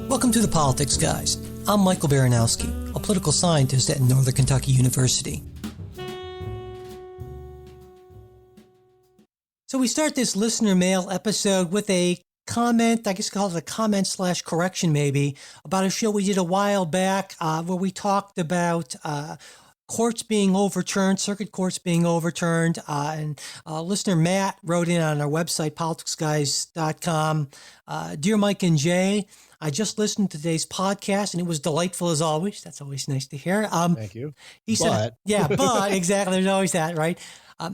Welcome to the Politics Guys. I'm Michael Baranowski, a political scientist at Northern Kentucky University. So we start this listener mail episode with a comment, I guess call it a comment/correction maybe, about a show we did a while back where we talked about courts being overturned, circuit courts being overturned. And listener Matt wrote in on our website, politicsguys.com. Dear Mike and Jay, I just listened to today's podcast and it was delightful as always. That's always nice to hear. Thank you. He said, but exactly. There's always that, right?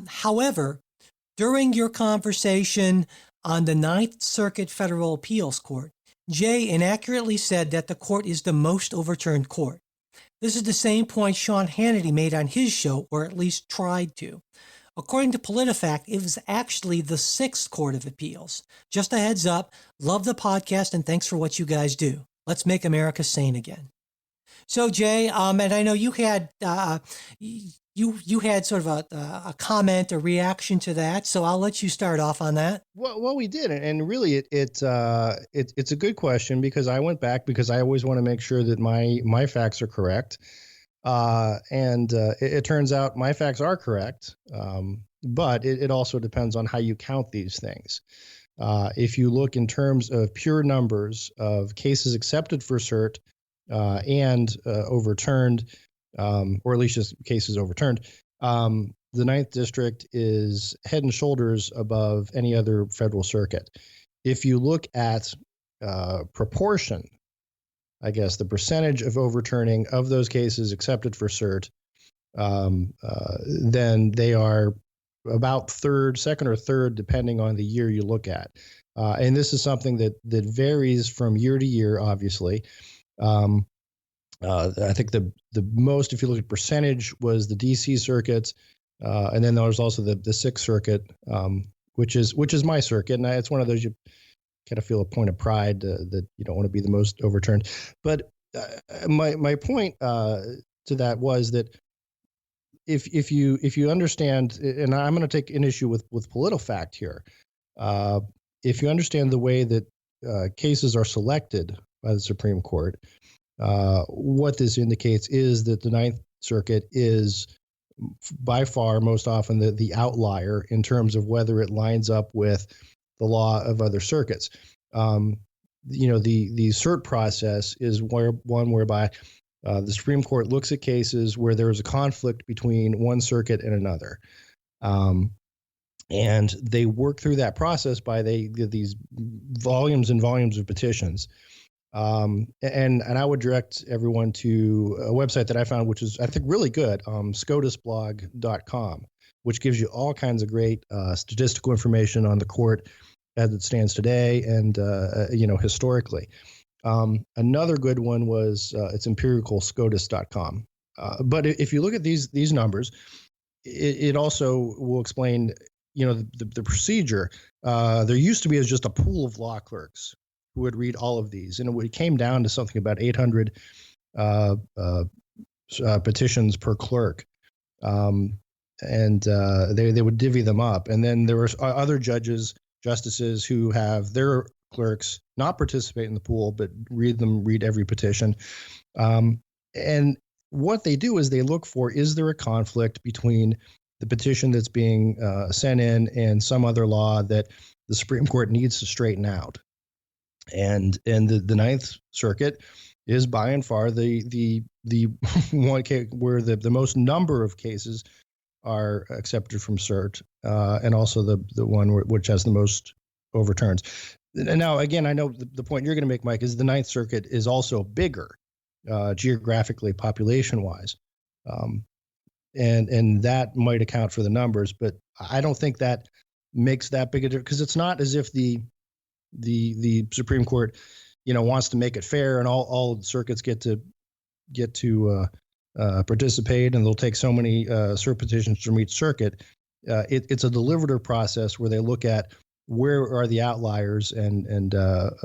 However, during your conversation on the Ninth Circuit Federal Appeals Court, Jay inaccurately said that the court is the most overturned court. This is the same point Sean Hannity made on his show, or at least tried to. According to PolitiFact, it was actually the Sixth Court of Appeals. Just a heads up, love the podcast and thanks for what you guys do. Let's make America sane again. So Jay, and I know you had you had sort of a comment, a reaction to that. So I'll let you start off on that. Well, we did, and really, it's a good question because I went back because I always want to make sure that my facts are correct, and it turns out my facts are correct, but it also depends on how you count these things. If you look in terms of pure numbers of cases accepted for cert and overturned. Or at least just cases overturned, the Ninth District is head and shoulders above any other federal circuit. If you look at proportion, I guess the percentage of overturning of those cases accepted for cert, then they are about second or third, depending on the year you look at. And this is something that varies from year to year, obviously. I think the most, if you look at percentage, was the DC circuit, and then there was also the Sixth Circuit, which is my circuit, and it's one of those you kind of feel a point of pride that you don't want to be the most overturned. But my point to that was that if you understand, and I'm going to take an issue with PolitiFact here, if you understand the way that cases are selected by the Supreme Court. What this indicates is that the Ninth Circuit is by far most often the outlier in terms of whether it lines up with the law of other circuits. The cert process is one whereby the Supreme Court looks at cases where there is a conflict between one circuit and another. And they work through that process by these volumes and volumes of petitions. And I would direct everyone to a website that I found, which is, I think, really good, scotusblog.com, which gives you all kinds of great statistical information on the court as it stands today and, historically. Another good one was it's empiricalscotus.com. But if you look at these numbers, it also will explain, the procedure. There used to be as just a pool of law clerks who would read all of these. And it came down to something about 800 petitions per clerk. And they would divvy them up. And then there were other justices who have their clerks not participate in the pool, but read every petition. And what they do is they look for, is there a conflict between the petition that's being sent in and some other law that the Supreme Court needs to straighten out? And the Ninth Circuit is by and far the one case where the most number of cases are accepted from cert, and also the one which has the most overturns. And now, again, I know the point you're going to make, Mike, is the Ninth Circuit is also bigger geographically, population-wise, and that might account for the numbers. But I don't think that makes that big a difference, because it's not as if the Supreme Court, wants to make it fair and all circuits get to participate, and they'll take so many cert petitions from each circuit. It's a deliberative process where they look at where are the outliers and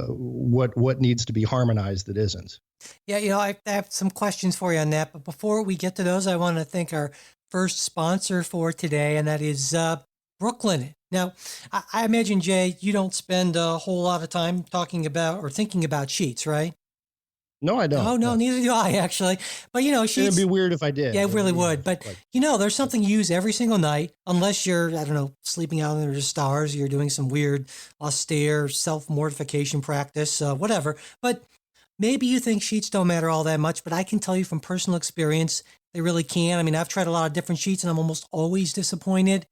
what needs to be harmonized that isn't. Yeah, I have some questions for you on that. But before we get to those, I want to thank our first sponsor for today, and that is Brooklyn. Now, I imagine, Jay, you don't spend a whole lot of time talking about or thinking about sheets, right? No, I don't. No, neither do I actually. But It'd be weird if I did. Yeah, it really would. But there's something you use every single night, unless you're, I don't know, sleeping out under the stars, you're doing some weird, austere self-mortification practice, whatever. But maybe you think sheets don't matter all that much, but I can tell you from personal experience, they really can. I mean, I've tried a lot of different sheets and I'm almost always disappointed.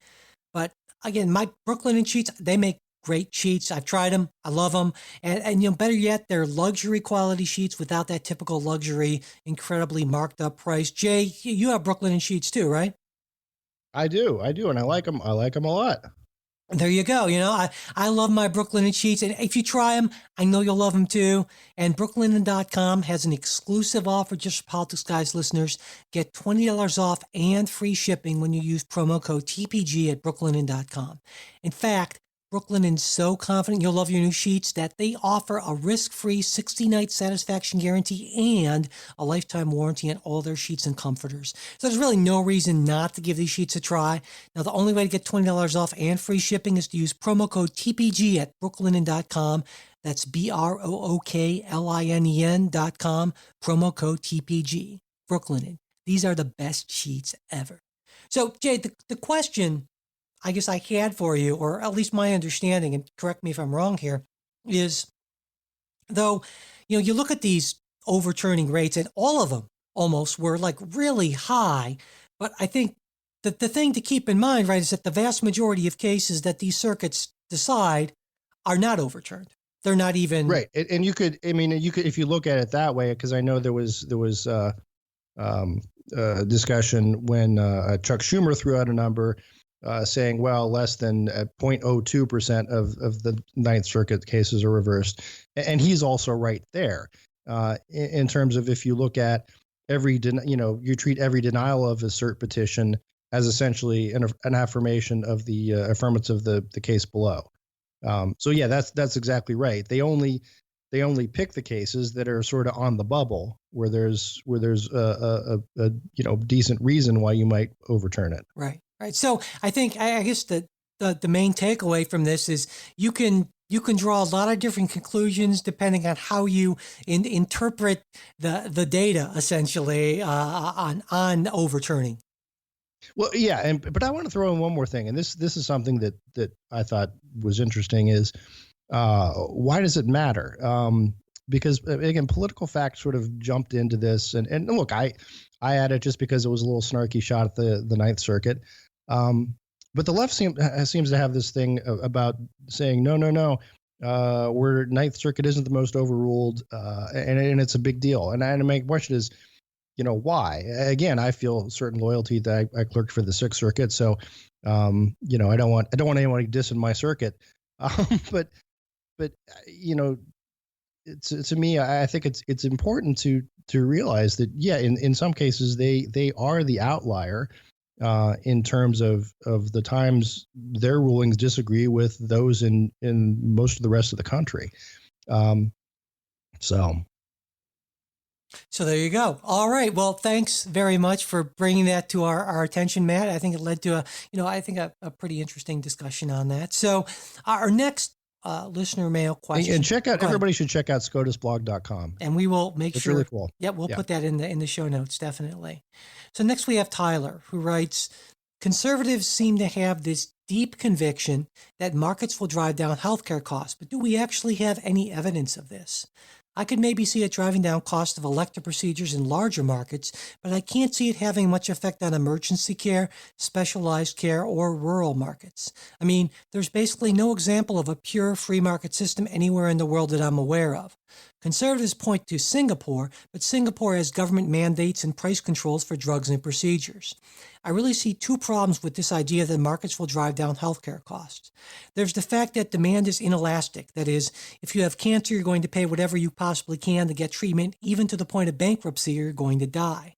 But again, my Brooklinen sheets, they make great sheets. I've tried them. I love them. And better yet, they're luxury quality sheets without that typical luxury, incredibly marked up price. Jay, you have Brooklinen sheets too, right? I do. And I like them. I like them a lot. There you go. I love my Brooklinen sheets. And if you try them, I know you'll love them too. And Brooklinen.com has an exclusive offer just for Politics Guys listeners. Get $20 off and free shipping when you use promo code TPG at Brooklinen.com. In fact, Brooklinen's so confident you'll love your new sheets that they offer a risk-free 60-night satisfaction guarantee and a lifetime warranty on all their sheets and comforters. So there's really no reason not to give these sheets a try. Now, the only way to get $20 off and free shipping is to use promo code TPG at Brooklinen.com. That's BROOKLINEN.com, promo code TPG. Brooklinen. These are the best sheets ever. So, Jay, the question I guess I had for you, or at least my understanding, and correct me if I'm wrong here, is though, you look at these overturning rates and all of them almost were like really high. But I think that the thing to keep in mind, right, is that the vast majority of cases that these circuits decide are not overturned. They're not even right. And you could, if you look at it that way, because I know there was discussion when Chuck Schumer threw out a number saying, well, less than 0.02% of the Ninth Circuit cases are reversed. And he's also right there in terms of if you look at you treat every denial of a cert petition as essentially an affirmation of the affirmative of the case below. So yeah, that's exactly right. They only pick the cases that are sort of on the bubble where there's a decent reason why you might overturn it. Right. So I guess the main takeaway from this is you can draw a lot of different conclusions depending on how you interpret the data essentially on overturning. Well, yeah, but I want to throw in one more thing, and this is something that I thought was interesting is why does it matter? Because again, political facts sort of jumped into this, and look, I add it just because it was a little snarky shot at the Ninth Circuit. But the left seems to have this thing about saying, no, where Ninth Circuit isn't the most overruled, and it's a big deal. And my question is, why? Again, I feel certain loyalty that I clerked for the Sixth Circuit, so I don't want anyone dissing my circuit. But to me, I think it's important to realize that in some cases they are the outlier. In terms of the times their rulings disagree with those in most of the rest of the country. So there you go. All right. Well, thanks very much for bringing that to our attention, Matt. I think it led to a pretty interesting discussion on that. So our next listener mail question. And everybody should check out scotusblog.com. And we will make sure. It's really cool. Yeah, we'll put that in the show notes, definitely. So next we have Tyler, who writes, conservatives seem to have this deep conviction that markets will drive down healthcare costs, but do we actually have any evidence of this? I could maybe see it driving down cost of elective procedures in larger markets, but I can't see it having much effect on emergency care, specialized care, or rural markets. I mean, there's basically no example of a pure free market system anywhere in the world that I'm aware of. Conservatives point to Singapore, but Singapore has government mandates and price controls for drugs and procedures. I really see two problems with this idea that markets will drive down healthcare costs. There's the fact that demand is inelastic. That is, if you have cancer, you're going to pay whatever you possibly can to get treatment, even to the point of bankruptcy, or you're going to die.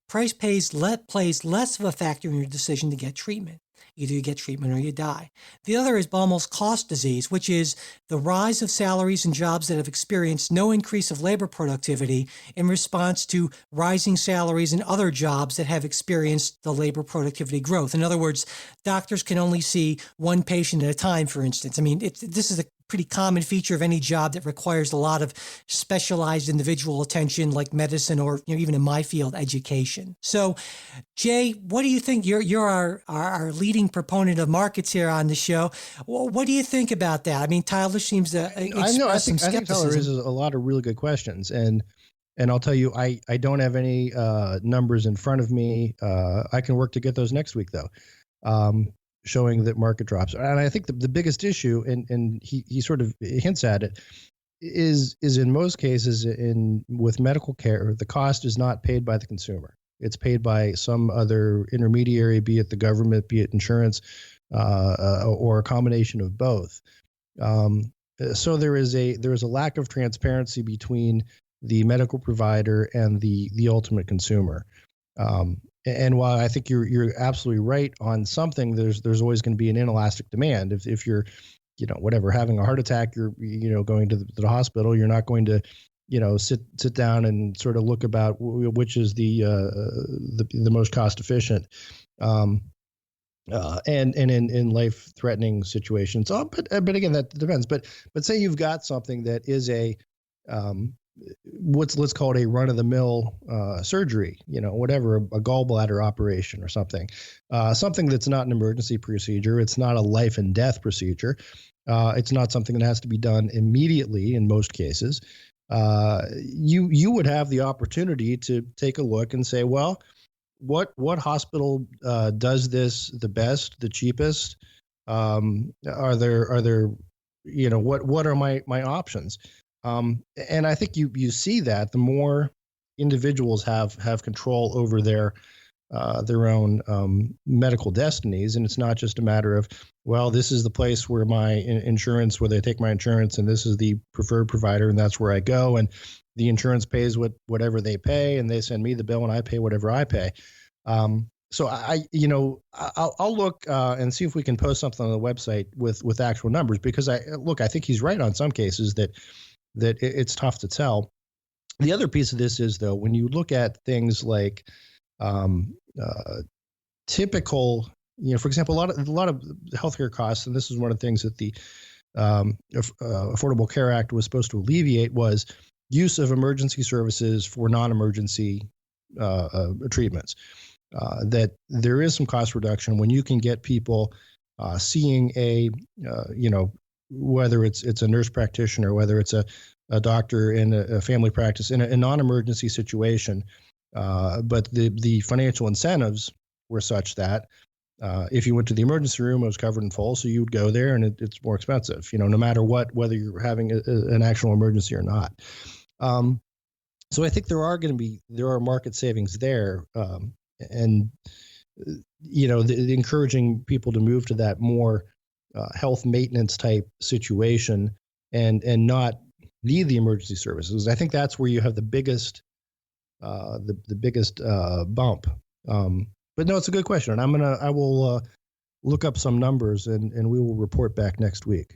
Price plays less of a factor in your decision to get treatment. Either you get treatment or you die. The other is Baumol's cost disease, which is the rise of salaries in jobs that have experienced no increase of labor productivity in response to rising salaries in other jobs that have experienced the labor productivity growth. In other words, doctors can only see one patient at a time, for instance. I mean, this is a pretty common feature of any job that requires a lot of specialized individual attention, like medicine or even in my field, education. So, Jay, what do you think? You're our leading proponent of markets here on the show. Well, what do you think about that? I mean, Tyler seems to express some skepticism. I think Tyler raises a lot of really good questions, and I'll tell you, I don't have any numbers in front of me. I can work to get those next week, though, showing that market drops. And I think the biggest issue, and he sort of hints at it, is in most cases with medical care, the cost is not paid by the consumer. It's paid by some other intermediary, be it the government, be it insurance, or a combination of both. So there is a lack of transparency between the medical provider and the ultimate consumer. And while I think you're absolutely right on something, there's always going to be an inelastic demand. If you're, having a heart attack, you're, going to the hospital, you're not going to, sit down and sort of look about which is the most cost efficient. And in life-threatening situations. But again, that depends. But say you've got something that is a let's call it a run-of-the-mill surgery, whatever, a gallbladder operation or something that's not an emergency procedure. It's not a life and death procedure. It's not something that has to be done immediately in most cases. You would have the opportunity to take a look and say, well, what hospital does this the best, the cheapest? Are there what are my options? And I think you see that the more individuals have control over their own medical destinies, and it's not just a matter of, well, this is the place where my insurance, where they take my insurance, and this is the preferred provider, and that's where I go, and the insurance pays whatever they pay, and they send me the bill, and I pay whatever I pay. So I'll look and see if we can post something on the website with actual numbers, because I think he's right on some cases that it's tough to tell. The other piece of this is, though, when you look at things like typical, for example, a lot of healthcare costs, and this is one of the things that the Affordable Care Act was supposed to alleviate, was use of emergency services for non-emergency treatments. That there is some cost reduction when you can get people seeing whether it's a nurse practitioner, whether it's a doctor in a family practice in a non-emergency situation. But the financial incentives were such that if you went to the emergency room, it was covered in full, so you would go there, and it's more expensive, no matter whether you're having an actual emergency or not. So I think there are market savings there, and encouraging people to move to that more health maintenance type situation and not need the emergency services. I think that's where you have the biggest bump. But no, it's a good question, and I will look up some numbers and we will report back next week.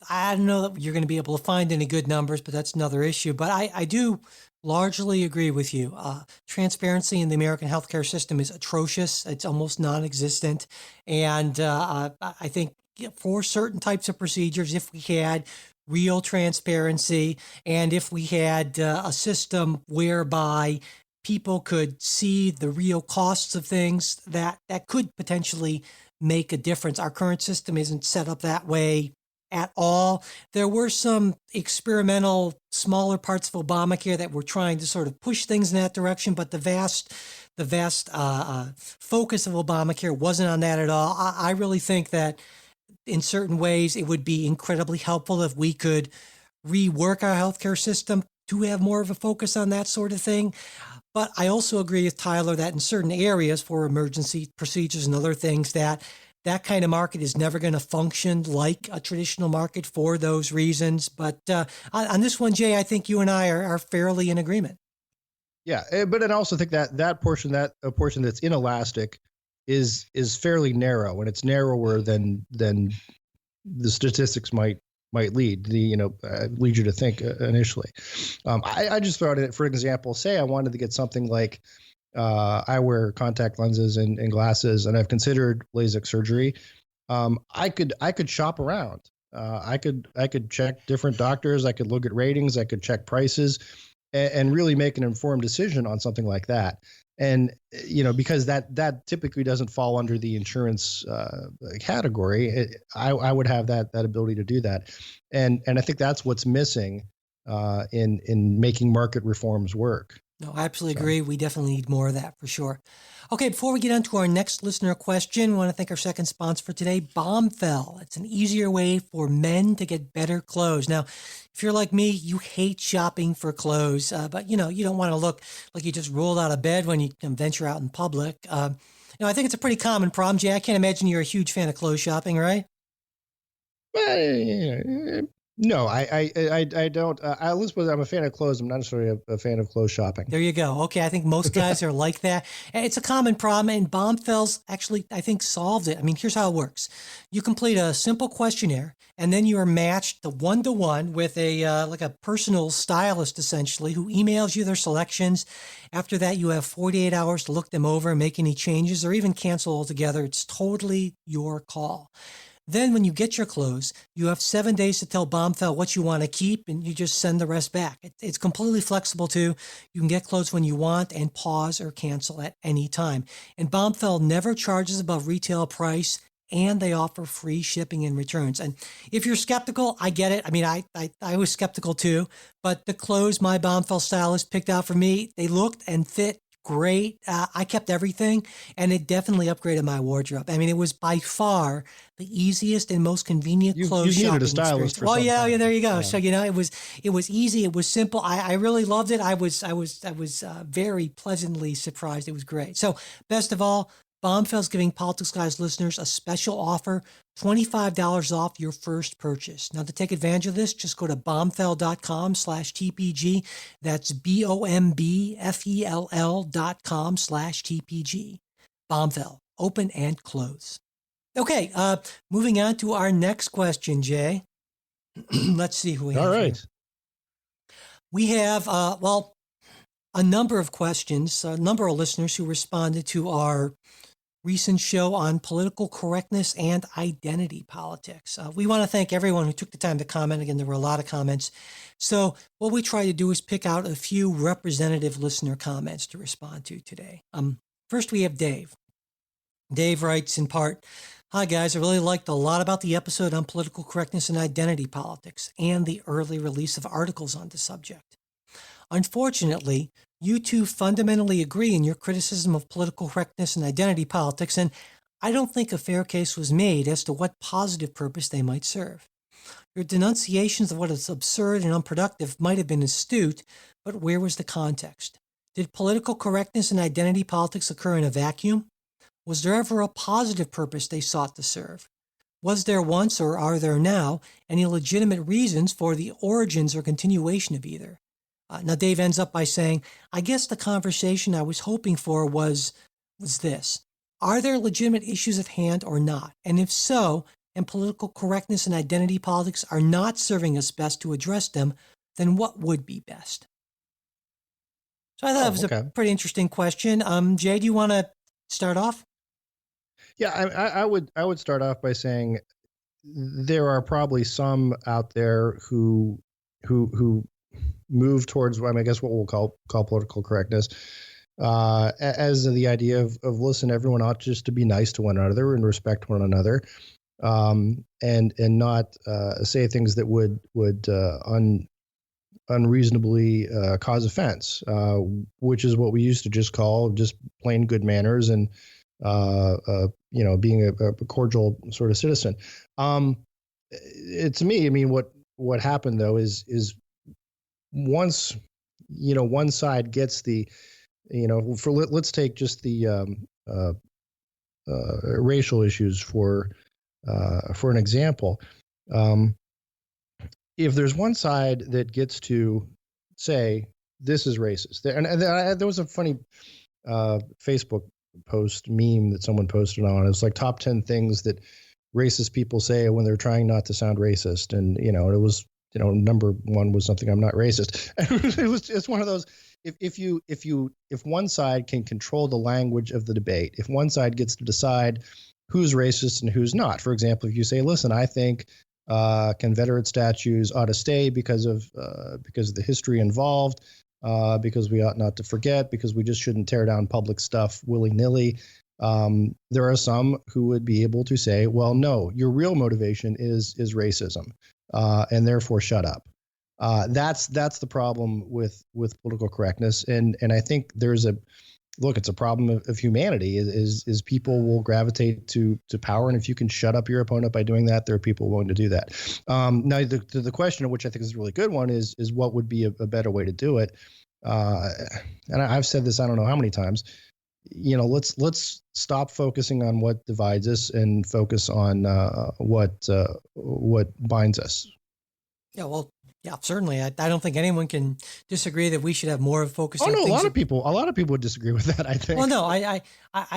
I don't know that you're going to be able to find any good numbers, but that's another issue. But I do largely agree with you. Transparency in the American healthcare system is atrocious. It's almost non-existent. And I think for certain types of procedures, if we had real transparency and if we had a system whereby people could see the real costs of things, that could potentially make a difference. Our current system isn't set up that way at all. There were some experimental smaller parts of Obamacare that were trying to sort of push things in that direction, but the vast focus of Obamacare wasn't on that at all. I really think that in certain ways it would be incredibly helpful if we could rework our healthcare system to have more of a focus on that sort of thing. But I also agree with Tyler that in certain areas for emergency procedures and other things, that kind of market is never going to function like a traditional market for those reasons. But on this one, Jay, I think you and I are fairly in agreement. Yeah, but I also think that portion that's inelastic is fairly narrow, and it's narrower than the statistics might lead lead you to think initially. I just thought it, for example, say I wanted to get something like I wear contact lenses and glasses, and I've considered LASIK surgery. I could shop around I could check different doctors. I could look at ratings. I could check prices, and really make an informed decision on something like that. And because that typically doesn't fall under the insurance category, I would have that ability to do that. And I think that's what's missing in making market reforms work. No, I absolutely agree. We definitely need more of that for sure. Okay, before we get on to our next listener question, we want to thank our second sponsor for today, Bombfell. It's an easier way for men to get better clothes. Now, if you're like me, you hate shopping for clothes, but you don't want to look like you just rolled out of bed when you can venture out in public. I think it's a pretty common problem, Jay. I can't imagine you're a huge fan of clothes shopping, right? No, I don't. I'm a fan of clothes. I'm not necessarily a fan of clothes shopping. There you go. Okay, I think most guys are like that. It's a common problem, and Bombfell's actually, I think, solved it. I mean, here's how it works. You complete a simple questionnaire, and then you are matched one-to-one with a personal stylist, essentially, who emails you their selections. After that, you have 48 hours to look them over and make any changes or even cancel altogether. It's totally your call. Then when you get your clothes, you have 7 days to tell Bombfell what you want to keep, and you just send the rest back. It's completely flexible too. You can get clothes when you want and pause or cancel at any time. And Bombfell never charges above retail price, and they offer free shipping and returns. And if you're skeptical, I get it. I mean, I was skeptical too, but the clothes my Bombfell stylist picked out for me, they looked and fit great. I kept everything, and it definitely upgraded my wardrobe. I mean, it was by far the easiest and most convenient clothes shopping needed a stylist experience. Yeah, there you go. Yeah. So it was easy. It was simple. I really loved it. I was very pleasantly surprised. It was great. So best of all, Bombfell's giving Politics Guys listeners a special offer, $25 off your first purchase. Now, to take advantage of this, just go to bombfell.com/TPG. That's BOMBFELL.com/TPG. Bombfell, open and close. Okay, moving on to our next question, Jay. Let's see who we have. All right. Here. We have, a number of questions, a number of listeners who responded to our recent show on political correctness and identity politics. We want to thank everyone who took the time to comment. Again, there were a lot of comments. So what we try to do is pick out a few representative listener comments to respond to today. First, we have Dave. Dave writes in part, "Hi guys, I really liked a lot about the episode on political correctness and identity politics and the early release of articles on the subject. Unfortunately, you two fundamentally agree in your criticism of political correctness and identity politics, and I don't think a fair case was made as to what positive purpose they might serve. Your denunciations of what is absurd and unproductive might have been astute, but where was the context? Did political correctness and identity politics occur in a vacuum? Was there ever a positive purpose they sought to serve? Was there once, or are there now, any legitimate reasons for the origins or continuation of either? Now, Dave ends up by saying, I guess the conversation I was hoping for was this. Are there legitimate issues at hand or not? And if so, and political correctness and identity politics are not serving us best to address them, then what would be best?" So I thought it was a pretty interesting question. Jay, do you want to start off? Yeah, I would start off by saying there are probably some out there who move towards, I guess, what we'll call political correctness, as the idea of listen, everyone ought just to be nice to one another and respect one another, and not say things that would unreasonably cause offense, which is what we used to just call just plain good manners and being a cordial sort of citizen. To me, I mean, what happened though is once one side gets the let's take just the racial issues for an example. If there's one side that gets to say this is racist, and there was a funny Facebook post meme that someone posted on. It was like top 10 things that racist people say when they're trying not to sound racist, and it was number one was something, I'm not racist. It's one of those. If one side can control the language of the debate, if one side gets to decide who's racist and who's not. For example, if you say, listen, I think Confederate statues ought to stay because of the history involved, because we ought not to forget, because we just shouldn't tear down public stuff willy-nilly. There are some who would be able to say, well, no, your real motivation is racism, and therefore shut up. That's the problem with political correctness, and I think there's it's a problem of humanity is people will gravitate to power, and if you can shut up your opponent by doing that, there are people willing to do that. Now the question, which I think is a really good one, is what would be a better way to do it? And I've said this I don't know how many times. Let's stop focusing on what divides us and focus on what binds us. Yeah, well, yeah, certainly. I don't think anyone can disagree that we should have more focus. Oh no, a lot of people would disagree with that. I think. Well, no, I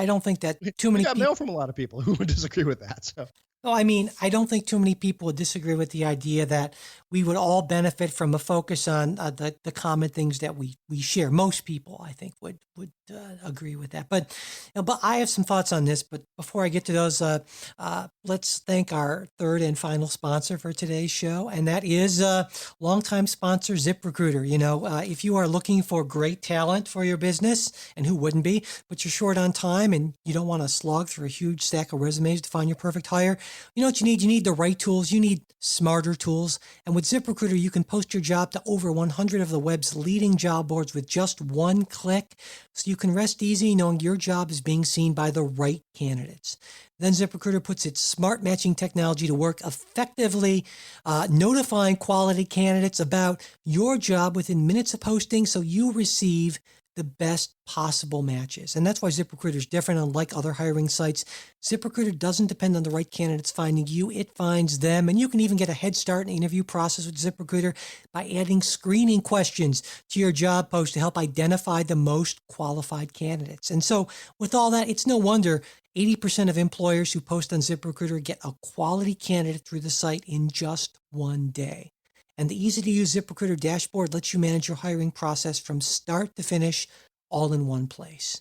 don't think that too many. We got mail from a lot of people who would disagree with that. So. No, I mean, I don't think too many people would disagree with the idea that we would all benefit from a focus on the common things that we share. Most people, I think, would agree with that. But I have some thoughts on this. But before I get to those, let's thank our third and final sponsor for today's show, and that is longtime sponsor ZipRecruiter. If you are looking for great talent for your business, and who wouldn't be, but you're short on time and you don't want to slog through a huge stack of resumes to find your perfect hire. You know what you need? You need the right tools. You need smarter tools. And with ZipRecruiter, you can post your job to over 100 of the web's leading job boards with just one click. So you can rest easy knowing your job is being seen by the right candidates. Then ZipRecruiter puts its smart matching technology to work, effectively notifying quality candidates about your job within minutes of posting, so you receive the best possible matches. And that's why ZipRecruiter is different. Unlike other hiring sites, ZipRecruiter doesn't depend on the right candidates finding you, it finds them. And you can even get a head start in the interview process with ZipRecruiter by adding screening questions to your job post to help identify the most qualified candidates. And so with all that, it's no wonder 80% of employers who post on ZipRecruiter get a quality candidate through the site in just one day. And the easy-to-use ZipRecruiter dashboard lets you manage your hiring process from start to finish, all in one place.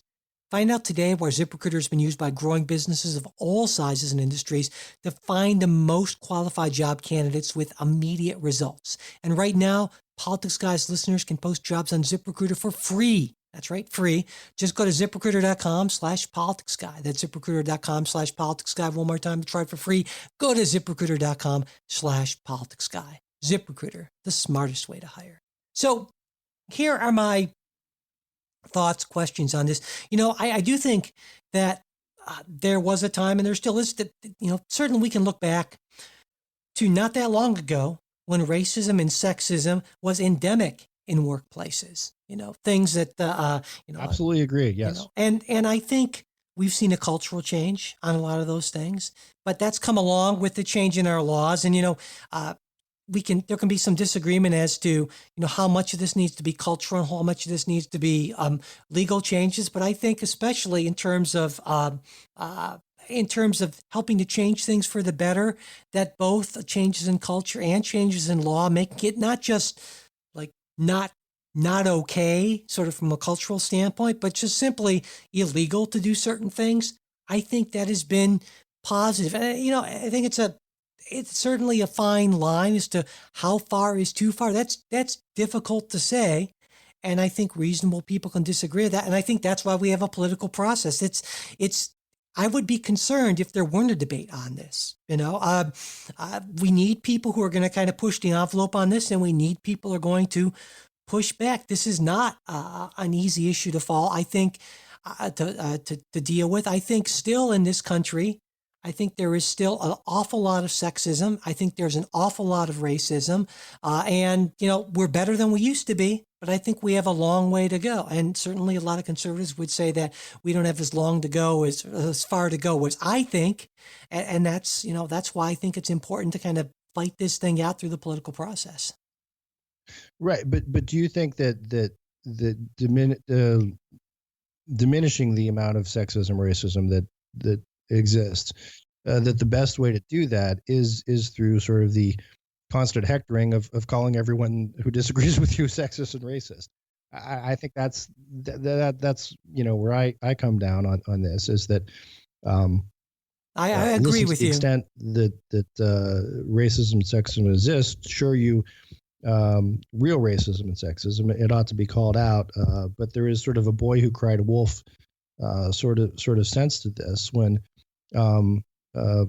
Find out today why ZipRecruiter has been used by growing businesses of all sizes and industries to find the most qualified job candidates with immediate results. And right now, Politics Guys listeners can post jobs on ZipRecruiter for free. That's right, free. Just go to ZipRecruiter.com/politicsguy. That's ZipRecruiter.com/politicsguy. One more time to try it for free. Go to ZipRecruiter.com/politicsguy. ZipRecruiter, the smartest way to hire. So here are my thoughts, questions on this. I do think that there was a time, and there still is, that, certainly we can look back to not that long ago when racism and sexism was endemic in workplaces. Things that, absolutely agree. Yes. And I think we've seen a cultural change on a lot of those things, but that's come along with the change in our laws. And, there can be some disagreement as to, how much of this needs to be cultural and how much of this needs to be legal changes. But I think especially in terms of helping to change things for the better, that both changes in culture and changes in law make it not just like not okay, sort of from a cultural standpoint, but just simply illegal to do certain things. I think that has been positive. And, I think it's certainly a fine line as to how far is too far. That's difficult to say. And I think reasonable people can disagree with that. And I think that's why we have a political process. I would be concerned if there weren't a debate on this. We need people who are going to kind of push the envelope on this, and we need people who are going to push back. This is not an easy issue to fall, I think, to deal with. I think still in this country, I think there is still an awful lot of sexism. I think there's an awful lot of racism. And, we're better than we used to be, but I think we have a long way to go. And certainly a lot of conservatives would say that we don't have as long to go, as far to go as I think. And that's, that's why I think it's important to kind of fight this thing out through the political process. Right. But do you think that diminishing the amount of sexism, racism that exists, that the best way to do that is through sort of the constant hectoring of calling everyone who disagrees with you sexist and racist? I think that's where I come down on this, is that I agree Listen, to with the you. extent that racism and sexism exist, sure, real racism and sexism, it ought to be called out. But there is sort of a boy who cried wolf sort of sense to this when um, uh,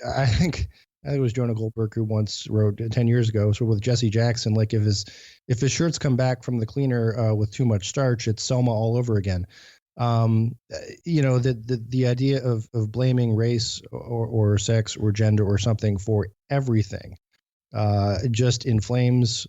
I think it was Jonah Goldberg who once wrote 10 years ago, so with Jesse Jackson, like if his shirts come back from the cleaner with too much starch, it's Selma all over again. The idea of blaming race or sex or gender or something for everything just inflames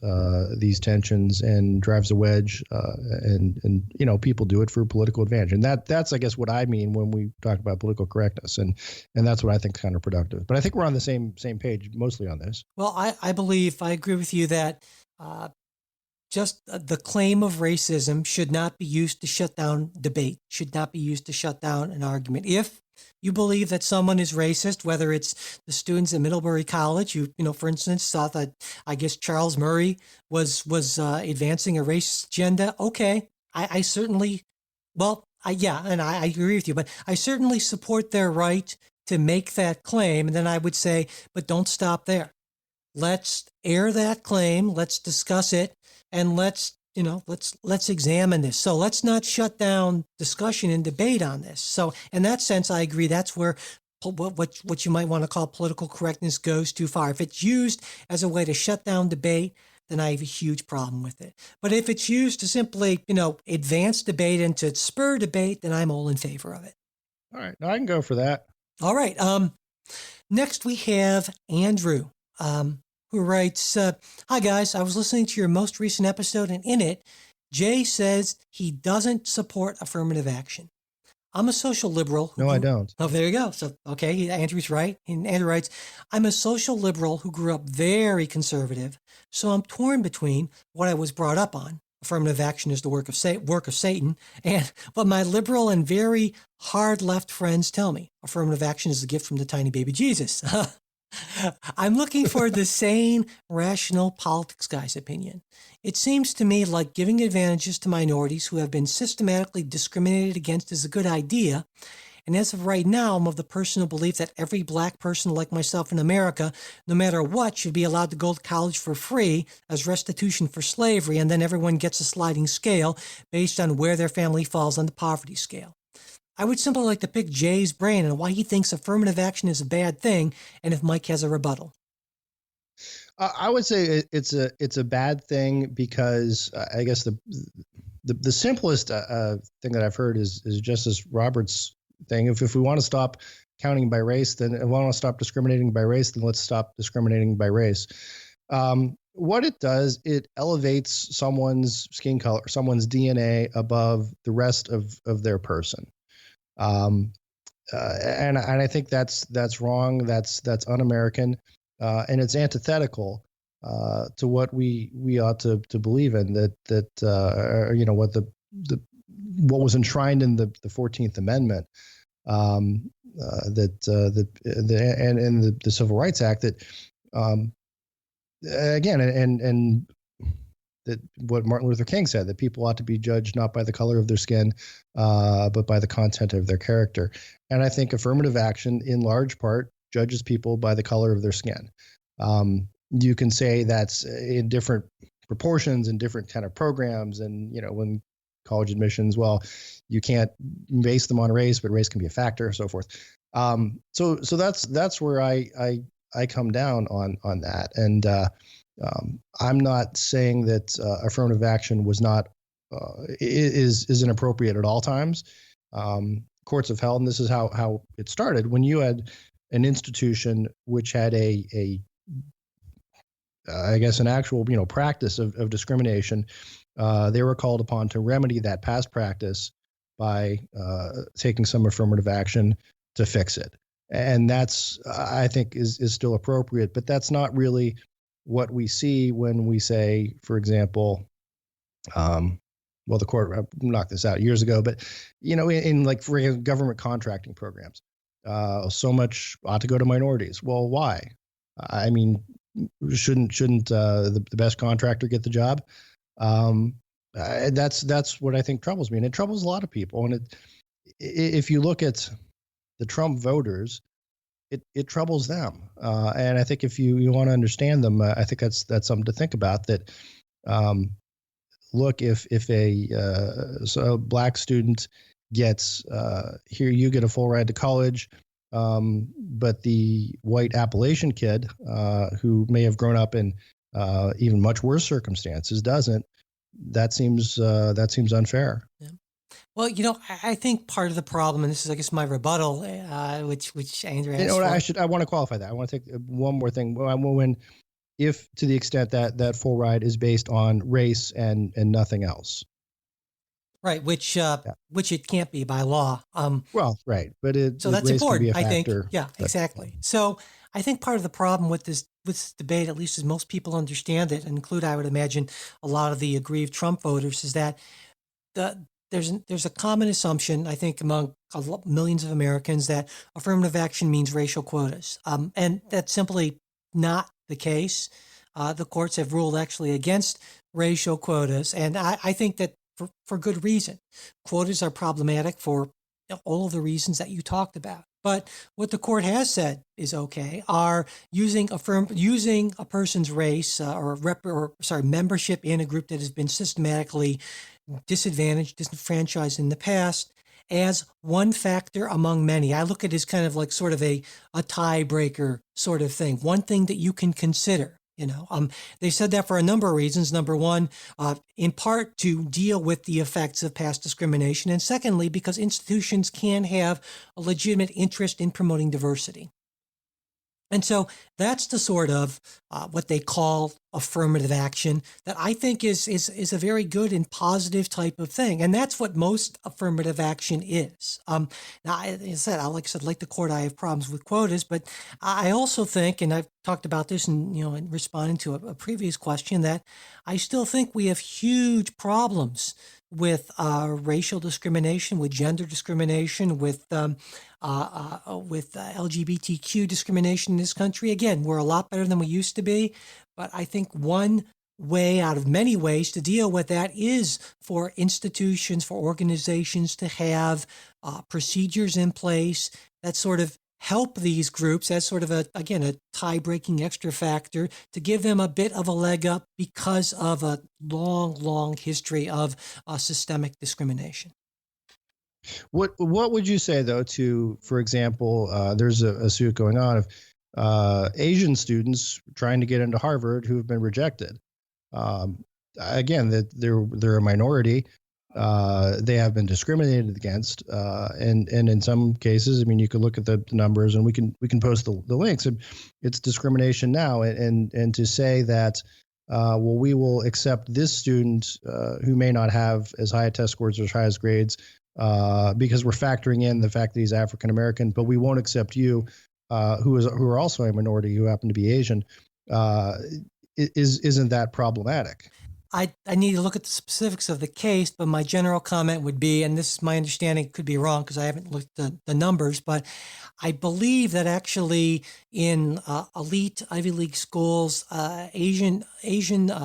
these tensions and drives a wedge, and people do it for political advantage, and that's I guess what I mean when we talk about political correctness, and that's what I think is counterproductive. But I think we're on the same page mostly on this. Well, I believe I agree with you that just the claim of racism should not be used to shut down debate, should not be used to shut down an argument. If you believe that someone is racist, whether it's the students at Middlebury College, who, for instance, thought that I guess Charles Murray was advancing a racist agenda. Okay, I certainly, and I agree with you, but I certainly support their right to make that claim. And then I would say, but don't stop there. Let's air that claim. Let's discuss it, and let's examine this. So let's not shut down discussion and debate on this. So in that sense, I agree. That's where what you might want to call political correctness goes too far. If it's used as a way to shut down debate, then I have a huge problem with it. But if it's used to simply, advance debate and to spur debate, then I'm all in favor of it. All right. No, I can go for that. All right. Next we have Andrew, who writes, "Hi guys, I was listening to your most recent episode, and in it, Jay says he doesn't support affirmative action. I'm a social liberal." No, I don't. Oh, there you go. So, okay, Andrew's right. And Andrew writes, "I'm a social liberal who grew up very conservative, so I'm torn between what I was brought up on. Affirmative action is the work of Satan, and what my liberal and very hard left friends tell me. Affirmative action is a gift from the tiny baby Jesus." I'm looking for the sane, rational politics guy's opinion. It seems to me like giving advantages to minorities who have been systematically discriminated against is a good idea. And as of right now, I'm of the personal belief that every black person like myself in America, no matter what, should be allowed to go to college for free as restitution for slavery, and then everyone gets a sliding scale based on where their family falls on the poverty scale. I would simply like to pick Jay's brain on why he thinks affirmative action is a bad thing, and if Mike has a rebuttal. I would say it's a bad thing because I guess the simplest thing that I've heard is Justice Roberts' thing. If we want to stop counting by race, then if we want to stop discriminating by race, then let's stop discriminating by race. What it does, it elevates someone's skin color, someone's DNA above the rest of their person. And I think that's wrong. That's un-American, and it's antithetical to what we ought to believe in. What was enshrined in the 14th Amendment, and the Civil Rights Act. That again, and that what Martin Luther King said, that people ought to be judged not by the color of their skin, but by the content of their character. And I think affirmative action, in large part, judges people by the color of their skin. You can say that's in different proportions and different kind of programs. And, when college admissions, well, you can't base them on race, but race can be a factor, so forth. So that's where I come down on that. And, I'm not saying that affirmative action was not is inappropriate at all times. Courts have held, and this is how it started. When you had an institution which had I guess an actual practice of discrimination, they were called upon to remedy that past practice by taking some affirmative action to fix it. And that's, I think, is still appropriate, but that's not really what we see when we say, for example, the court knocked this out years ago, but in like for government contracting programs, so much ought to go to minorities. Well, why? I mean, shouldn't the best contractor get the job? That's what I think troubles me, and it troubles a lot of people. And if you look at the Trump voters, it troubles them. And I think if you want to understand them, I think that's something to think about. That look, if a black student gets here, you get a full ride to college, but the white Appalachian kid who may have grown up in even much worse circumstances doesn't. That seems unfair. Yeah. Well, I think part of the problem, and this is, I guess, my rebuttal, which Andrew asked for. I want to qualify that. I want to take one more thing. If to the extent that full ride is based on race and nothing else. Right, which it can't be by law. Well, right, but so that's race important. Can be a factor, I think, yeah, exactly. So I think part of the problem with this debate, at least as most people understand it, and include, I would imagine, a lot of the aggrieved Trump voters, is that there's a common assumption, I think, among millions of Americans that affirmative action means racial quotas, and that's simply not the case. The courts have ruled actually against racial quotas, and I think that for good reason. Quotas are problematic for all of the reasons that you talked about. But what the court has said is okay are using a person's race membership in a group that has been systematically disadvantaged, disenfranchised in the past as one factor among many. I look at it as kind of like sort of a tiebreaker sort of thing, one thing that you can consider. They said that for a number of reasons. Number one, in part to deal with the effects of past discrimination. And secondly, because institutions can have a legitimate interest in promoting diversity. And so that's the sort of what they call affirmative action that I think is a very good and positive type of thing. And that's what most affirmative action is. Now, like I said, like the court, I have problems with quotas, but I also think, and I've talked about this in responding to a previous question, that I still think we have huge problems with racial discrimination, with gender discrimination, with LGBTQ discrimination in this country. Again, we're a lot better than we used to be, but I think one way out of many ways to deal with that is for institutions, for organizations to have procedures in place that sort of help these groups as sort of a tie-breaking extra factor to give them a bit of a leg up because of a long history of systemic discrimination. What would you say, though, to, for example, there's a suit going on of Asian students trying to get into Harvard who have been rejected. Again, that they're a minority. They have been discriminated against, and in some cases, I mean, you could look at the numbers, and we can post the links. It's discrimination now, and to say that, well, we will accept this student who may not have as high a test scores or as high as grades because we're factoring in the fact that he's African American, but we won't accept you, who are also a minority who happen to be Asian. Isn't that problematic? I need to look at the specifics of the case, but my general comment would be, and this is my understanding, could be wrong because I haven't looked at the numbers, but I believe that actually in elite Ivy League schools, Asian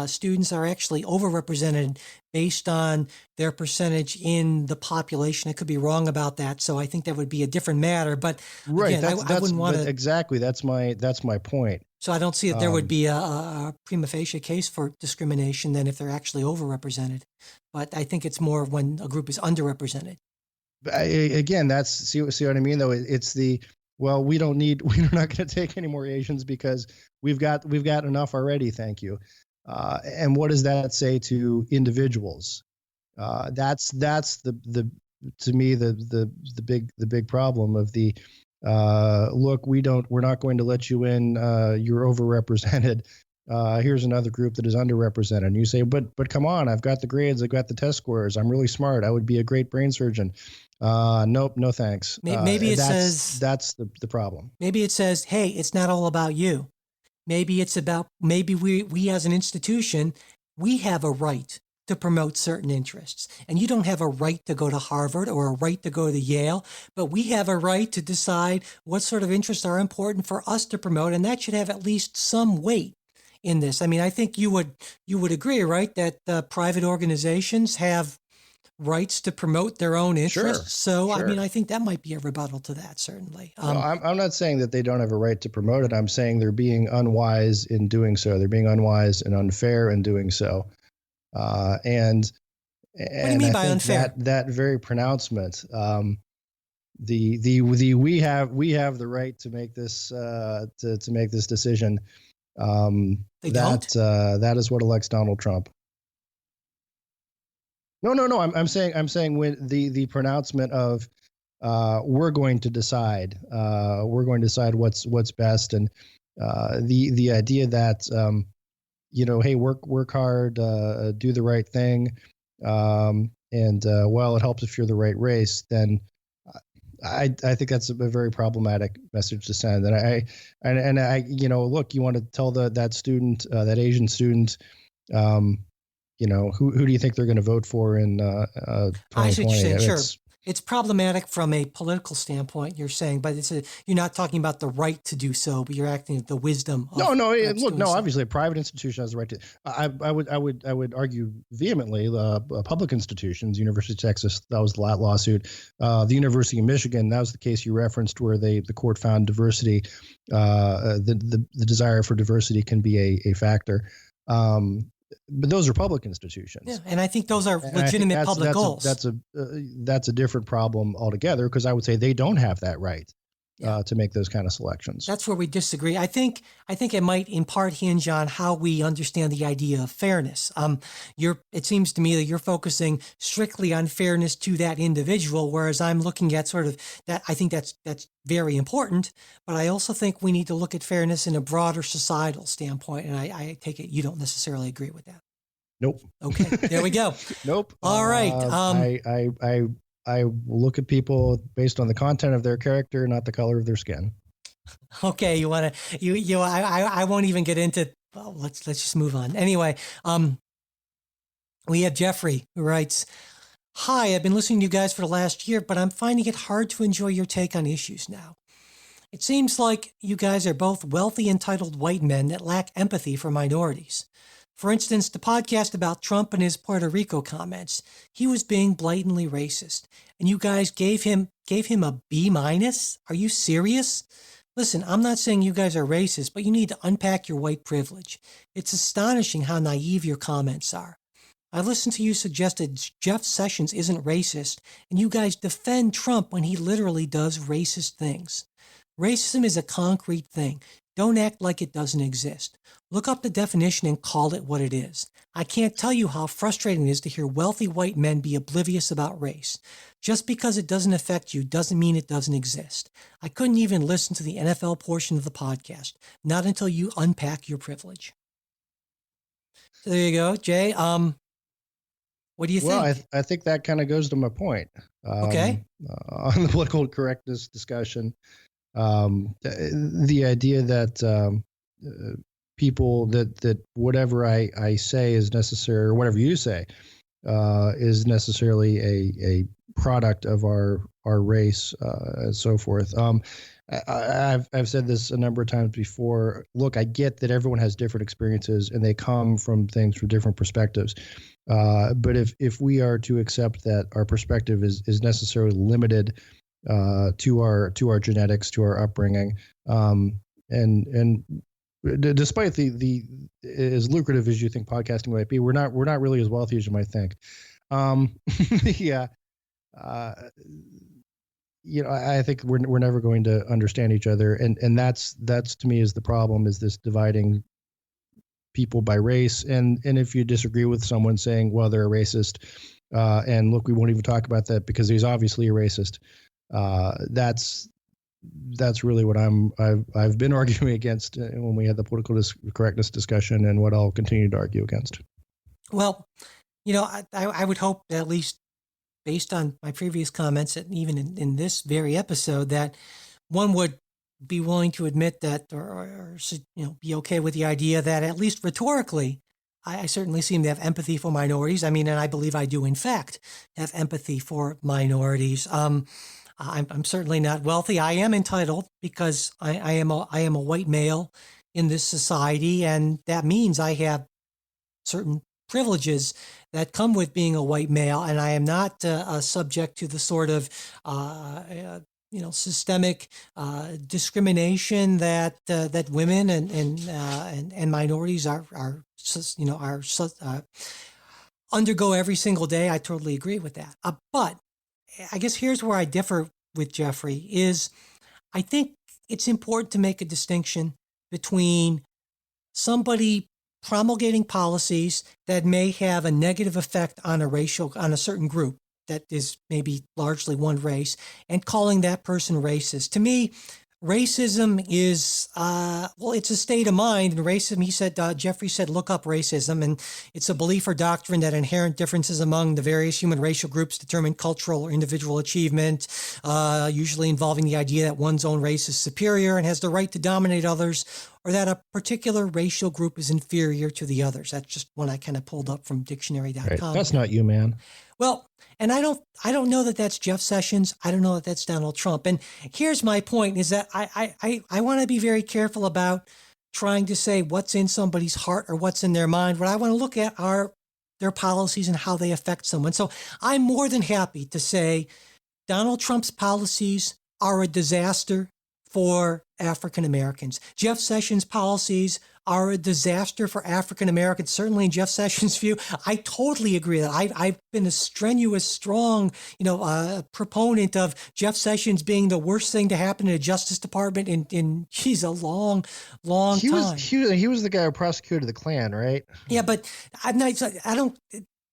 students are actually overrepresented based on their percentage in the population. I could be wrong about that, so I think that would be a different matter. But right, again, I wouldn't want to exactly. That's my point. So I don't see that there would be a prima facie case for discrimination than if they're actually overrepresented. But I think it's more when a group is underrepresented. Again, that's see what I mean, though. It's we're not going to take any more Asians because we've got enough already. Thank you. And what does that say to individuals? That's the to me the big problem of the. Look, we're not going to let you in. You're overrepresented. Here's another group that is underrepresented. And you say, but come on, I've got the grades, I've got the test scores. I'm really smart. I would be a great brain surgeon. Nope, no thanks. Maybe it says that's the problem. Maybe it says, hey, it's not all about you. Maybe it's about we as an institution, we have a right to promote certain interests. And you don't have a right to go to Harvard or a right to go to Yale, but we have a right to decide what sort of interests are important for us to promote, and that should have at least some weight in this. I mean, I think you would agree, right, that private organizations have rights to promote their own interests. So, I sure. mean, I think that might be a rebuttal to that, certainly. No, I'm not saying that they don't have a right to promote it. I'm saying they're being unwise in doing so. They're being unwise and unfair in doing so. And what do you mean by unfair? That very pronouncement, we have the right to make this to make this decision. They don't? That is what elects Donald Trump. No. I'm saying when the pronouncement of we're going to decide what's best, and the idea that hey, work hard, do the right thing, and well, it helps if you're the right race. Then I think that's a very problematic message to send. And I look, you want to tell that student, that Asian student, who do you think they're going to vote for in 2020? Sure. It's problematic from a political standpoint, you're saying, but you're not talking about the right to do so, but you're acting with the wisdom. Obviously, a private institution has the right to. I would argue vehemently. Public institutions, University of Texas, that was the lawsuit. The University of Michigan, that was the case you referenced, where the court found diversity, the desire for diversity can be a factor. But those are public institutions. Yeah, and I think those are legitimate public goals. That's a different problem altogether, because I would say they don't have that right to make those kind of selections. That's where we disagree. I think it might in part hinge on how we understand the idea of fairness. It seems to me that you're focusing strictly on fairness to that individual, whereas I'm looking at sort of that. I think that's very important, but I also think we need to look at fairness in a broader societal standpoint. And I take it you don't necessarily agree with that. Nope. Okay, there we go. Nope. All right. I look at people based on the content of their character, not the color of their skin. Okay, you want to I won't even get into. Well, let's just move on. Anyway, we have Jeffrey who writes, "Hi, I've been listening to you guys for the last year, but I'm finding it hard to enjoy your take on issues now. It seems like you guys are both wealthy, entitled white men that lack empathy for minorities. For instance, the podcast about Trump and his Puerto Rico comments, he was being blatantly racist, and you guys gave him a B-. Are you serious? Listen, I'm not saying you guys are racist, but you need to unpack your white privilege. It's astonishing how naive your comments are. I listened to you suggest that Jeff Sessions isn't racist, and you guys defend Trump when he literally does racist things. Racism is a concrete thing. Don't act like it doesn't exist. Look up the definition and call it what it is. I can't tell you how frustrating it is to hear wealthy white men be oblivious about race. Just because it doesn't affect you doesn't mean it doesn't exist. I couldn't even listen to the NFL portion of the podcast, not until you unpack your privilege." So there you go, Jay. What do you think? Well, I think that kind of goes to my point. Okay. On the political correctness discussion. The idea that people that whatever I say is necessary, or whatever you say is necessarily a product of our race and so forth. I've said this a number of times before. Look, I get that everyone has different experiences and they come from things from different perspectives. But if we are to accept that our perspective is necessarily limited to our genetics, to our upbringing, and despite the as lucrative as you think podcasting might be, we're not really as wealthy as you might think. Yeah, I think we're never going to understand each other, and that's to me is the problem, is this dividing people by race, and if you disagree with someone saying, well, they're a racist, and look, we won't even talk about that because he's obviously a racist. That's really what I've been arguing against when we had the political correctness discussion, and what I'll continue to argue against. Well, I would hope that, at least based on my previous comments, and even in this very episode, that one would be willing to admit that, or be okay with the idea that, at least rhetorically, I certainly seem to have empathy for minorities. I mean, and I believe I do, in fact, have empathy for minorities. I'm certainly not wealthy. I am entitled because I am a white male in this society, and that means I have certain privileges that come with being a white male, and I am not subject to the sort of systemic discrimination that women and minorities are undergo every single day. I totally agree with that. But I guess here's where I differ with Jeffrey is I think it's important to make a distinction between somebody promulgating policies that may have a negative effect on a certain group that is maybe largely one race, and calling that person racist. To me, racism is, it's a state of mind. And racism, Jeffrey said, look up racism. And it's a belief or doctrine that inherent differences among the various human racial groups determine cultural or individual achievement, usually involving the idea that one's own race is superior and has the right to dominate others, or that a particular racial group is inferior to the others. That's just one I kind of pulled up from dictionary.com. Right. That's not you, man. Well, and I don't know that that's Jeff Sessions. I don't know that that's Donald Trump. And here's my point is that I want to be very careful about trying to say what's in somebody's heart or what's in their mind. What I want to look at are their policies and how they affect someone. So I'm more than happy to say Donald Trump's policies are a disaster for African Americans. Jeff Sessions' policies are a disaster for African Americans. Certainly in Jeff Sessions' view, I totally agree that I've been a strenuous, strong, proponent of Jeff Sessions being the worst thing to happen in the Justice Department in a long time. He was the guy who prosecuted the Klan, right? Yeah, but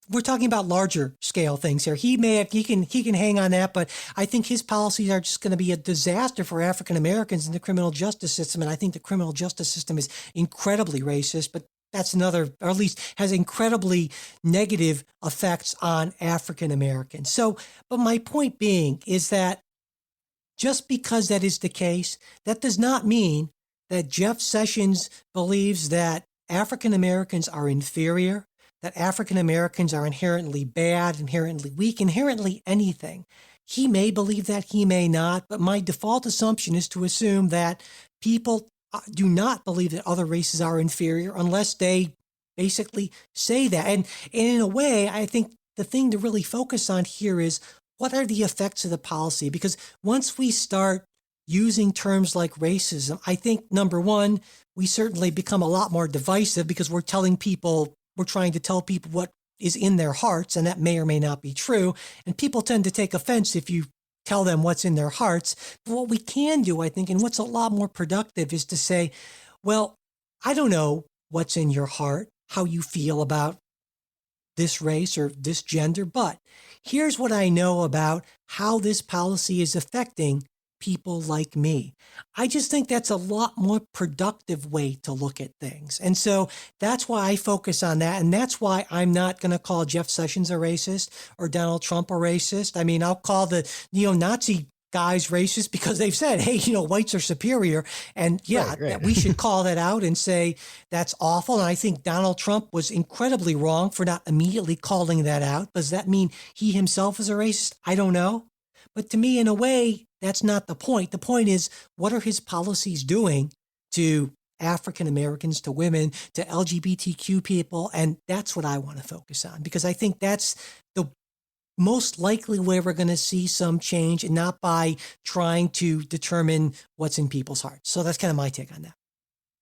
we're talking about larger scale things here. He can hang on that, but I think his policies are just going to be a disaster for African Americans in the criminal justice system. And I think the criminal justice system is incredibly racist, but that's another, or at least has incredibly negative effects on African Americans. So, but my point being is that just because that is the case, that does not mean that Jeff Sessions believes that African Americans are inferior, that African Americans are inherently bad, inherently weak, inherently anything. He may believe that, he may not, but my default assumption is to assume that people do not believe that other races are inferior unless they basically say that. And in a way, I think the thing to really focus on here is what are the effects of the policy? Because once we start using terms like racism, I think, number one, we certainly become a lot more divisive because we're trying to tell people what is in their hearts, and that may or may not be true. And people tend to take offense if you tell them what's in their hearts. But what we can do, I think, and what's a lot more productive is to say, well, I don't know what's in your heart, how you feel about this race or this gender, but here's what I know about how this policy is affecting people like me. I just think that's a lot more productive way to look at things. And so that's why I focus on that. And that's why I'm not going to call Jeff Sessions a racist or Donald Trump a racist. I mean, I'll call the neo-Nazi guys racist because they've said, hey, whites are superior. And yeah, right. We should call that out and say that's awful. And I think Donald Trump was incredibly wrong for not immediately calling that out. Does that mean he himself is a racist? I don't know. But to me, in a way, that's not the point. The point is, what are his policies doing to African Americans, to women, to LGBTQ people? And that's what I want to focus on, because I think that's the most likely way we're going to see some change, and not by trying to determine what's in people's hearts. So that's kind of my take on that.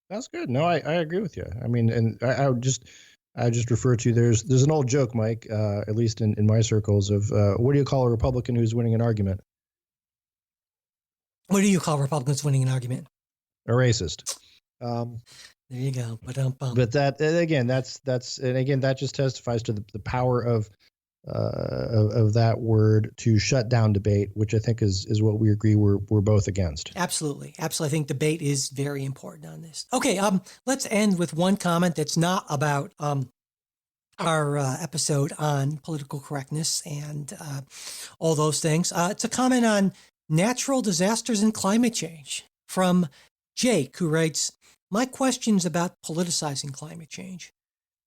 That's good. No, I agree with you. I mean, and I would just refer to, there's an old joke, Mike, at least in my circles, of what do you call a Republican who's winning an argument? What do you call Republicans winning an argument? A racist. There you go. But that, again, that just testifies to the power of that word to shut down debate, which I think is what we agree we're both against. Absolutely. I think debate is very important on this. Okay, let's end with one comment that's not about our episode on political correctness and all those things. It's a comment on natural disasters and climate change from Jake, who writes, "My question's about politicizing climate change.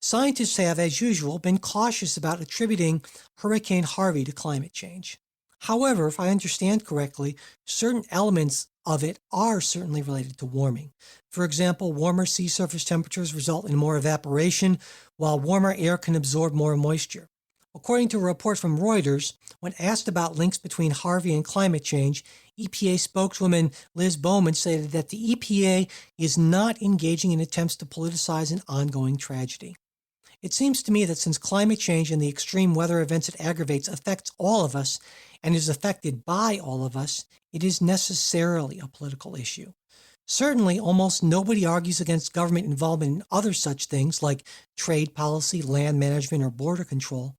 Scientists have, as usual, been cautious about attributing Hurricane Harvey to climate change. However, if I understand correctly, certain elements of it are certainly related to warming. For example, warmer sea surface temperatures result in more evaporation, while warmer air can absorb more moisture. According to a report from Reuters, when asked about links between Harvey and climate change, EPA spokeswoman Liz Bowman stated that the EPA is not engaging in attempts to politicize an ongoing tragedy. It seems to me that since climate change and the extreme weather events it aggravates affects all of us and is affected by all of us, it is necessarily a political issue. Certainly, almost nobody argues against government involvement in other such things like trade policy, land management, or border control.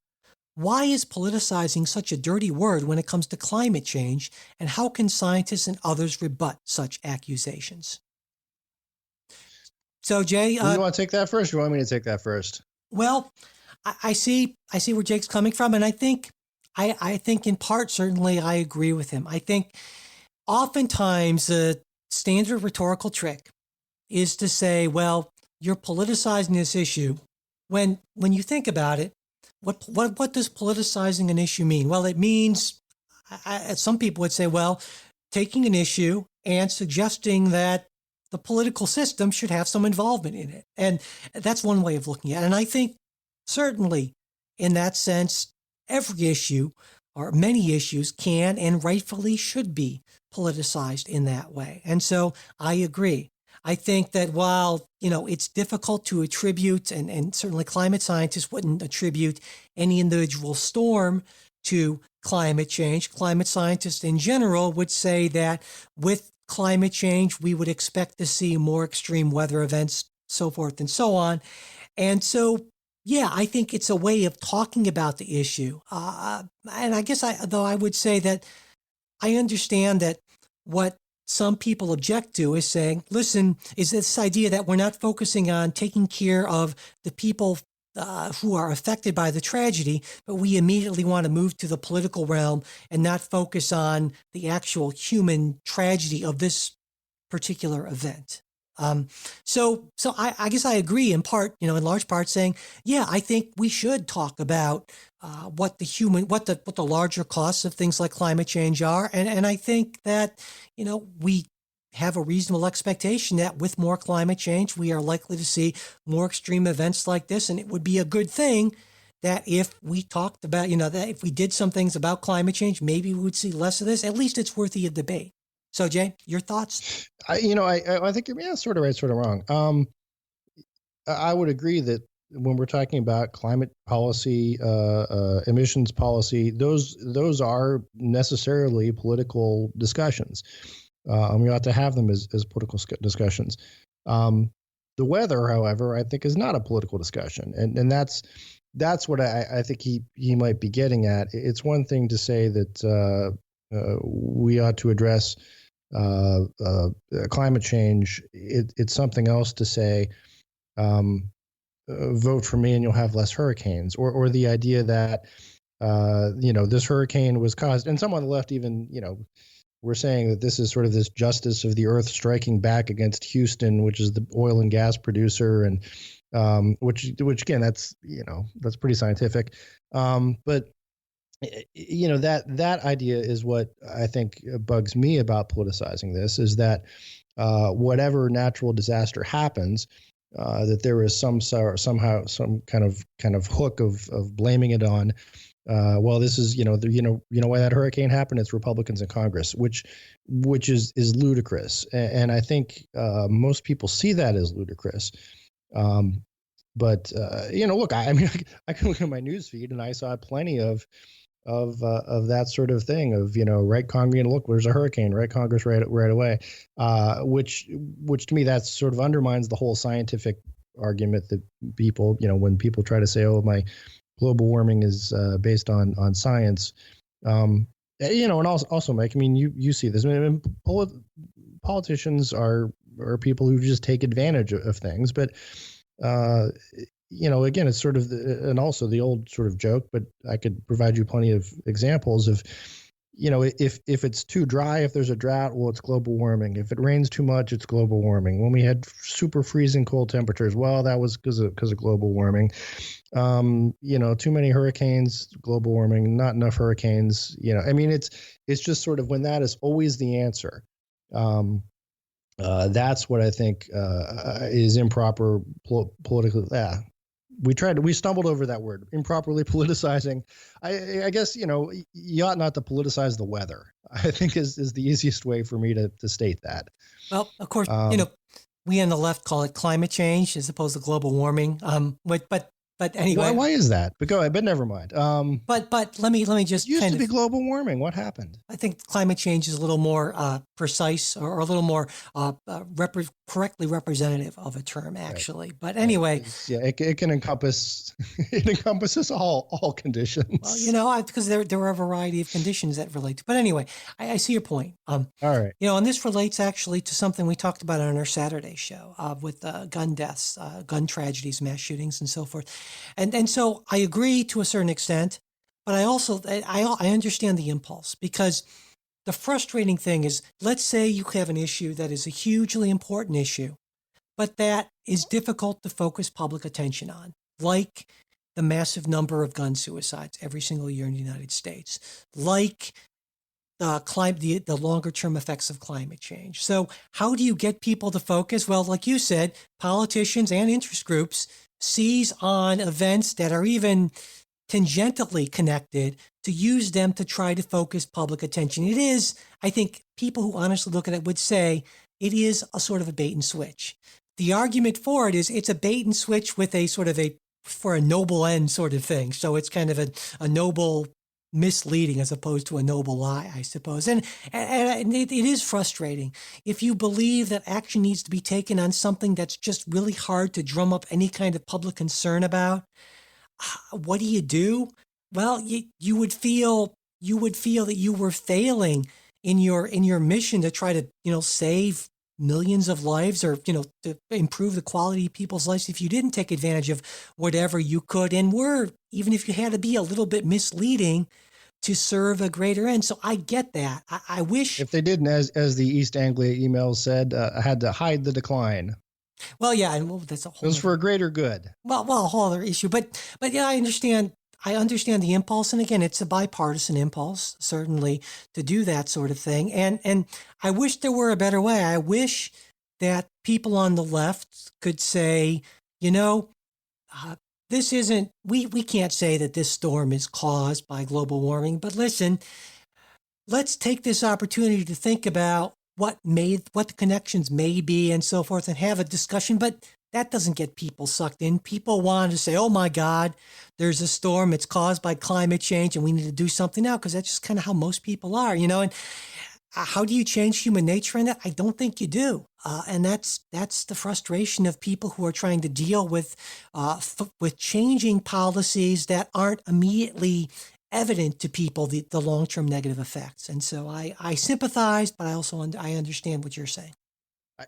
Why is politicizing such a dirty word when it comes to climate change, and how can scientists and others rebut such accusations? So, Jay, you want to take that first, or you want me to take that first? Well, I see where Jake's coming from, and I think in part certainly I agree with him. I think oftentimes the standard rhetorical trick is to say, well, you're politicizing this issue. When you think about it, what does politicizing an issue mean? Well, it means, some people would say, well, taking an issue and suggesting that the political system should have some involvement in it. And that's one way of looking at it. And I think certainly in that sense, every issue or many issues can and rightfully should be politicized in that way. And so I agree. I think that while, it's difficult to attribute, and certainly climate scientists wouldn't attribute any individual storm to climate change, climate scientists in general would say that with climate change, we would expect to see more extreme weather events, so forth and so on. And so, yeah, I think it's a way of talking about the issue. And I guess I would say that I understand that what some people object to is saying, listen, is this idea that we're not focusing on taking care of the people who are affected by the tragedy, but we immediately want to move to the political realm and not focus on the actual human tragedy of this particular event. So I guess I agree in part, in large part saying, yeah, I think we should talk about what the larger costs of things like climate change are. And I think that, we have a reasonable expectation that with more climate change, we are likely to see more extreme events like this. And it would be a good thing that if we talked about, that if we did some things about climate change, maybe we would see less of this. At least it's worthy of debate. So, Jay, your thoughts? I think you're sort of right, sort of wrong. I would agree that when we're talking about climate policy, emissions policy, those are necessarily political discussions. And we ought to have them as political discussions. The weather, however, I think is not a political discussion, and that's what I think he might be getting at. It's one thing to say that we ought to address climate change. It's something else to say, vote for me and you'll have less hurricanes, or the idea that this hurricane was caused, and some on the left even we're saying that this is sort of this justice of the earth striking back against Houston, which is the oil and gas producer, and which again, that's pretty scientific. But that idea is what I think bugs me about politicizing this, is that whatever natural disaster happens, that there is somehow some kind of hook of blaming it on. Well, this is why that hurricane happened. It's Republicans in Congress, which is ludicrous, and I think most people see that as ludicrous. But look, I mean, I can look at my news feed and I saw plenty of that sort of thing of right Congress, look, there's a hurricane, right Congress right away, which to me that sort of undermines the whole scientific argument that people when people try to say, oh, my global warming is based on science, and also Mike, I mean you see this. I mean, politicians are people who just take advantage of things, but again, it's sort of and also the old sort of joke, but I could provide you plenty of examples of, if it's too dry, if there's a drought, well, it's global warming. If it rains too much, it's global warming. When we had super freezing cold temperatures, well, that was because of global warming. Too many hurricanes, global warming, not enough hurricanes. I mean, it's just sort of when that is always the answer. That's what I think is improper politically. Yeah, we stumbled over that word, improperly politicizing. I guess, you ought not to politicize the weather, I think is the easiest way for me to state that. Well, of course, we on the left call it climate change as opposed to global warming. But anyway, why is that? But go ahead. But never mind. But let me just it used to be global warming. What happened? I think climate change is a little more precise or a little more correctly representative of a term, actually. Right. But anyway, it can encompass it encompasses all conditions. Well, because there are a variety of conditions that relate to. But anyway, I see your point. All right. And this relates actually to something we talked about on our Saturday show with gun deaths, gun tragedies, mass shootings, and so forth. And so I agree to a certain extent, but I also I understand the impulse, because the frustrating thing is, let's say you have an issue that is a hugely important issue, but that is difficult to focus public attention on, like the massive number of gun suicides every single year in the United States, like the longer term effects of climate change. So how do you get people to focus? Well, like you said, politicians and interest groups seize on events that are even tangentially connected to use them to try to focus public attention. It is, I think, people who honestly look at it would say it is a sort of a bait and switch. The argument for it is it's a bait and switch with a sort of for a noble end sort of thing. So it's kind of a noble misleading as opposed to a noble lie, I suppose. And it is frustrating. If you believe that action needs to be taken on something that's just really hard to drum up any kind of public concern about, what do? Well, you would feel that you were failing in your mission to try to, save millions of lives, or, to improve the quality of people's lives, if you didn't take advantage of whatever you could, and even if you had to be a little bit misleading to serve a greater end. So I get that. I wish if they didn't, as the East Anglia email said, had to hide the decline. Well, yeah, and that's a whole. It was for a greater good. Well, a whole other issue, but yeah, I understand. I understand the impulse, and again, it's a bipartisan impulse, certainly, to do that sort of thing. And I wish there were a better way. I wish that people on the left could say, this isn't. We can't say that this storm is caused by global warming, but listen, let's take this opportunity to think about what the connections may be and so forth, and have a discussion. But that doesn't get people sucked in. People want to say, oh my God, there's a storm, it's caused by climate change, and we need to do something now, because that's just kind of how most people are, and how do you change human nature in that? I don't think you do. And that's the frustration of people who are trying to deal with changing policies that aren't immediately evident to people, the long-term negative effects. And so I sympathize, but I understand what you're saying.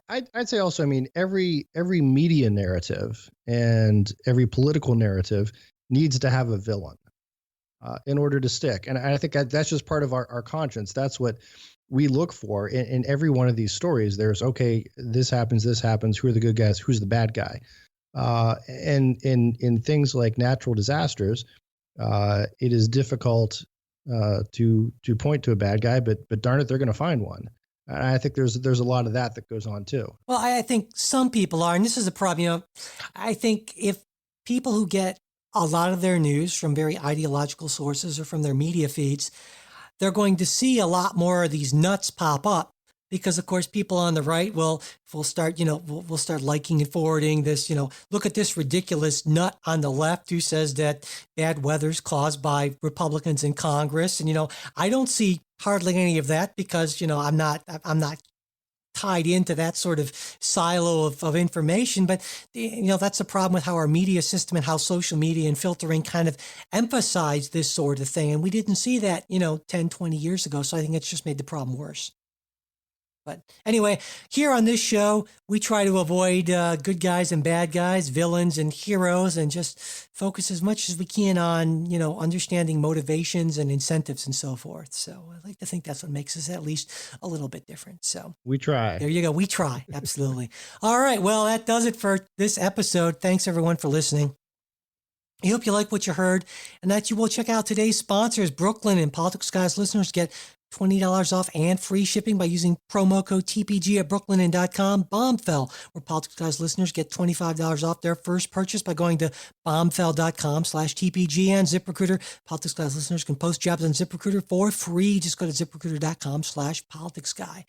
I'd say also, every media narrative and every political narrative needs to have a villain in order to stick. And I think that's just part of our conscience. That's what we look for in every one of these stories. There's, okay, this happens. Who are the good guys? Who's the bad guy? And in things like natural disasters, it is difficult to point to a bad guy, but darn it, they're going to find one. And I think there's a lot of that goes on too. Well, I think some people are, and this is a problem. I think if people who get a lot of their news from very ideological sources or from their media feeds, they're going to see a lot more of these nuts pop up, because of course people on the right will start, we'll start liking and forwarding this, look at this ridiculous nut on the left who says that bad weather's caused by Republicans in Congress. And, I don't see hardly any of that, because, I'm not tied into that sort of silo of information. But, that's the problem with how our media system and how social media and filtering kind of emphasize this sort of thing. And we didn't see that, 10, 20 years ago. So I think it's just made the problem worse. But anyway, here on this show, we try to avoid good guys and bad guys, villains and heroes, and just focus as much as we can on, understanding motivations and incentives and so forth. So I like to think that's what makes us at least a little bit different. So we try. There you go. We try. Absolutely. All right. Well, that does it for this episode. Thanks, everyone, for listening. I hope you like what you heard, and that you will check out today's sponsors. Brooklyn and Politics Guys listeners get $20 off and free shipping by using promo code TPG at brooklinen.com. Bombfell, where Politics Guys listeners get $25 off their first purchase by going to bombfell.com/TPG. And ZipRecruiter, Politics Guys listeners can post jobs on ZipRecruiter for free. Just go to ZipRecruiter.com/politicsguy.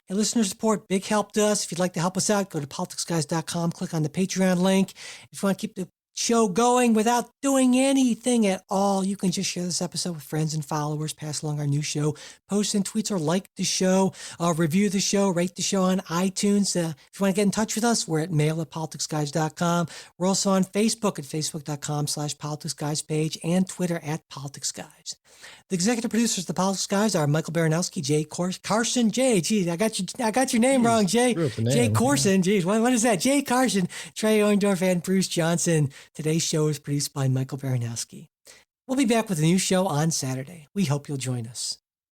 And listener support, big help to us. If you'd like to help us out, go to politicsguys.com, click on the Patreon link. If you want to keep the show going without doing anything at all, you can just share this episode with friends and followers, pass along our new show, post in tweets or like the show, review the show, rate the show on iTunes. If you want to get in touch with us, we're at mail@politicsguys.com. We're also on Facebook at facebook.com/politicsguys page and Twitter at politicsguys. The executive producers of the Politics Guys are Michael Baranowski, Jay Carson, Jay. Geez, I got your name wrong, Jay. Jay Corson. Geez, what is that? Jay Carson, Trey Oendorf, and Bruce Johnson. Today's show is produced by Michael Baranowski. We'll be back with a new show on Saturday. We hope you'll join us.